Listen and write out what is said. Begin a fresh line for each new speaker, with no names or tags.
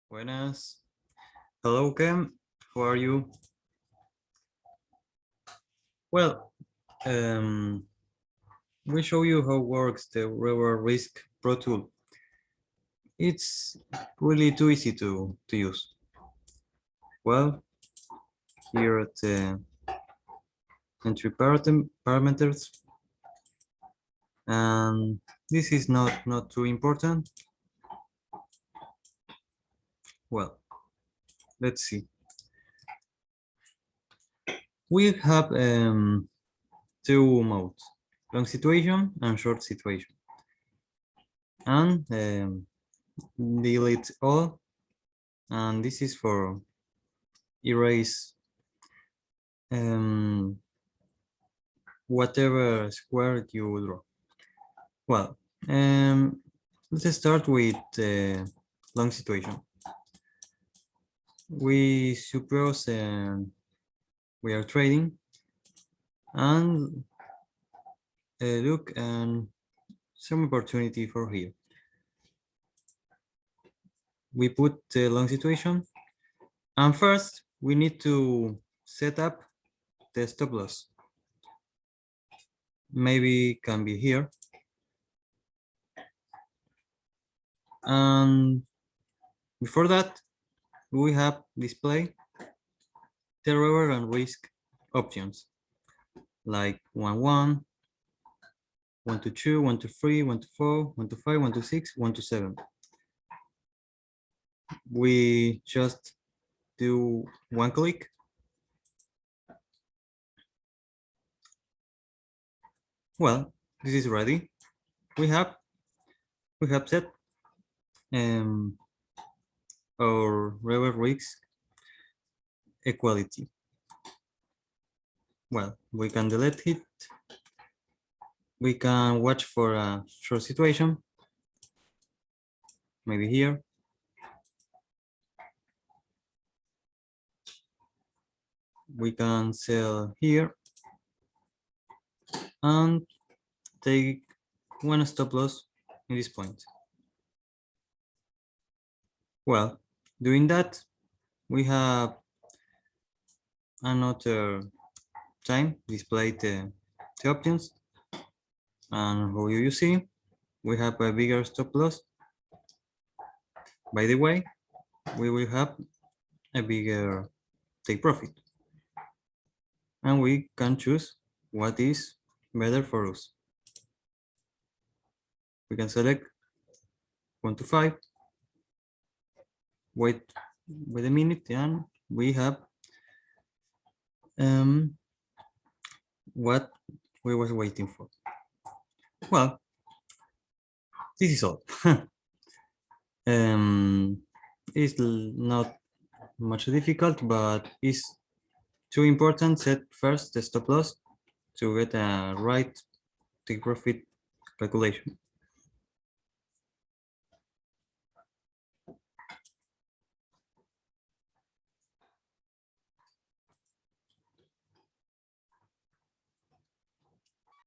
Buenas. Hello, Ken. How are you? Well, we show you how works the River Risk Pro tool. It's really too easy to use. Well, here at the entry parameters, and this is not too important. Well, let's see. We have two modes, long situation and short situation. And delete all, and this is for erase whatever square you draw. Well, let's start with the long situation. We suppose we are trading, and look and some opportunity for here. We put the long situation, and first we need to set up the stop loss. Maybe can be here. And before that, we have display the river and risk options like 1-1, 1-2, 1-3, 1-4, 1-5, 1-6, 1-7. We just do one click. Well, this is ready. We have set our river risk equality. Well, we can delete it. We can watch for a short situation, maybe here. We can sell here and take one stop loss in this point. Well, doing that, we have another time displayed the options, and how you see, we have a bigger stop loss. By the way, we will have a bigger take profit, and we can choose what is better for us. We can select 1-5, wait a minute, and we have what we was waiting for. Well, this is all. It's not much difficult, but it's too important. Set first the stop loss to get a right take profit calculation.